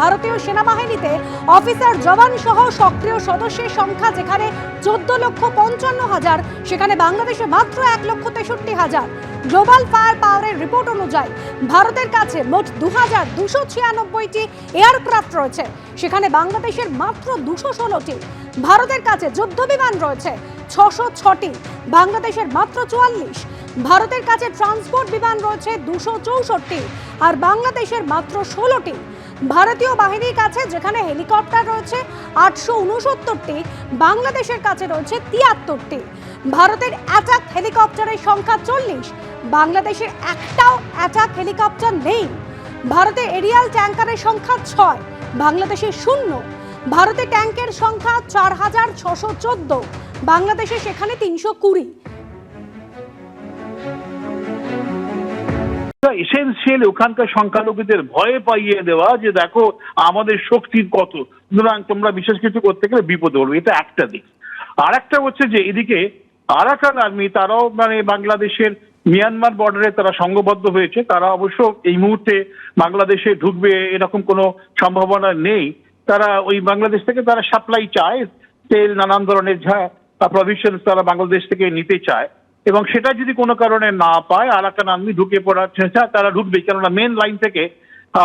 ভারতীয় সেনাবাহিনীতে অফিসার জওয়ান সহ সক্রিয় সদস্যের সংখ্যা যেখানে 14,55,000 সেখানে বাংলাদেশে মাত্র 1,63,000। গ্লোবাল ফায়ার পাওয়ারের রিপোর্ট অনুযায়ী ভারতের কাছে মোট 2,296টি এয়ারক্রাফট রয়েছে, সেখানে বাংলাদেশের মাত্র 216টি। ভারতের কাছে যুদ্ধ বিমান রয়েছে 606টি, বাংলাদেশের মাত্র 44। ভারতের কাছে ট্রান্সপোর্ট বিমান রয়েছে 264টি আর বাংলাদেশের মাত্র 16টি। ভারতীয় বাহিনীর কাছে যেখানে হেলিকপ্টার রয়েছে 869টি, বাংলাদেশের কাছে রয়েছে 73টি। ভারতের অ্যাটাক হেলিকপ্টারের সংখ্যা 40, বাংলাদেশের একটাও অ্যাটাক হেলিকপ্টার নেই। ভারতে এরিয়াল ট্যাঙ্কারের সংখ্যা 6, বাংলাদেশে 0। ভারতে ট্যাঙ্কের সংখ্যা 4,614, বাংলাদেশে সেখানে 320। এসেনশিয়াল ওখানকার সংখ্যালঘুদের ভয়ে পাইয়ে দেওয়া যে দেখো আমাদের শক্তির কত, সুতরাং তোমরা বিশেষ কিছু করতে গেলে বিপদে পড়বে, এটা একটা দিক। আর একটা হচ্ছে যে এদিকে আরাকান আর্মি তারাও বাংলাদেশের মিয়ানমার বর্ডারে তারা সংঘবদ্ধ হয়েছে। তারা অবশ্য এই মুহূর্তে বাংলাদেশে ঢুকবে এরকম কোনো সম্ভাবনা নেই। তারা ওই বাংলাদেশ থেকে তারা সাপ্লাই চায়, তেল নানান ধরনের প্রভিশন তারা বাংলাদেশ থেকে নিতে চায়, এবং সেটা যদি কোনো কারণে না পায় আরাকান আর্মি ঢুকে পড়ার চেষ্টা তারা ঢুকবে, কেননা মেন লাইন থেকে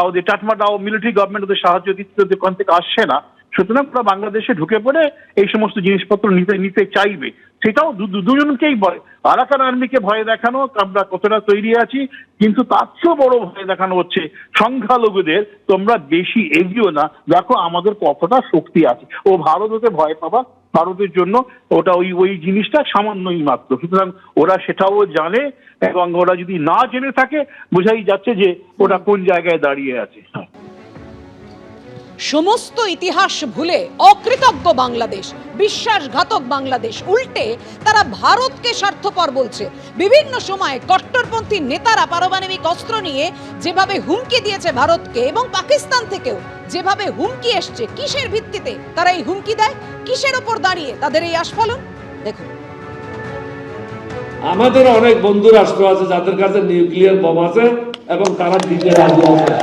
ওদের টাটমাটাও মিলিটারি গভর্নমেন্ট ওদের সাহায্য দিতে ওখান থেকে আসছে না। সুতরাং ওরা বাংলাদেশে ঢুকে পড়ে এই সমস্ত জিনিসপত্র নিতে চাইবে। সেটাও দুজনকেই ভয়, আরাকান আর্মিকে ভয় দেখানো আমরা কতটা তৈরি আছি, কিন্তু তার চেয়েও বড় ভয় দেখানো হচ্ছে সংখ্যালঘুদের, তোমরা বেশি এগিয়েও না, দেখো আমাদের কতটা শক্তি আছে। ও ভারত ওকে ভয় পাবা, ভারতের জন্য ওটা ওই জিনিসটা সামান্যই মাত্র। সুতরাং ওরা সেটাও জানে, এবং ওরা যদি না জেনে থাকে বোঝাই যাচ্ছে যে ওরা কোন জায়গায় দাঁড়িয়ে আছে। সমস্ত ইতিহাস ভুলে অকৃতজ্ঞ বাংলাদেশ, বিশ্বাসঘাতক বাংলাদেশ, উল্টে তারা ভারতকে স্বার্থপর বলছে। বিভিন্ন সময়ে কট্টরপন্থী নেতারা পারমাণবিক অস্ত্র নিয়ে যেভাবে হুমকি দিয়েছে ভারতকে, এবং পাকিস্তান থেকেও যেভাবে হুমকি এসছে, কিসের ভিত্তিতে তারা এই হুমকি দেয়, কিসের ওপর দাঁড়িয়ে তাদের এই আস্ফালন দেখুন। আমাদের অনেক বন্ধু রাষ্ট্র আছে যাদের কাছে নিউক্লিয়ার বোম আছে এবং তারা দিতে রাজি আছে।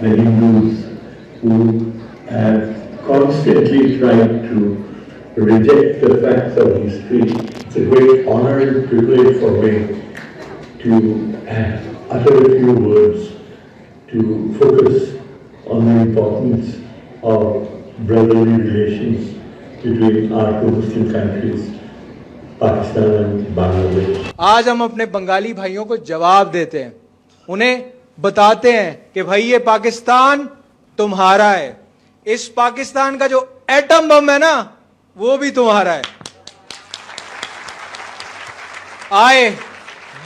The Hindus who have constantly tried to reject the facts of history. It's a great honor and privilege for me to utter a few words to focus on the importance of brotherly relations between our two Muslim countries, Pakistan and Bangladesh. आज हम अपने बंगाली भाइयों को जवाब देते हैं, उन्हें बताते हैं कि भाई ये पाकिस्तान तुम्हारा है, इस पाकिस्तान का जो एटम बम है ना वो भी तुम्हारा है। आए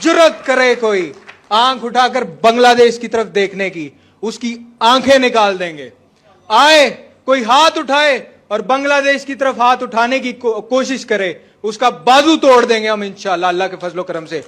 जुर्रत करे कोई आंख उठाकर बांग्लादेश की तरफ देखने की, उसकी आंखें निकाल देंगे। आए कोई हाथ उठाए और बांग्लादेश की तरफ हाथ उठाने की कोशिश करे, उसका बाजू तोड़ देंगे हम इंशाअल्लाह, अल्लाह के फजलो करम से।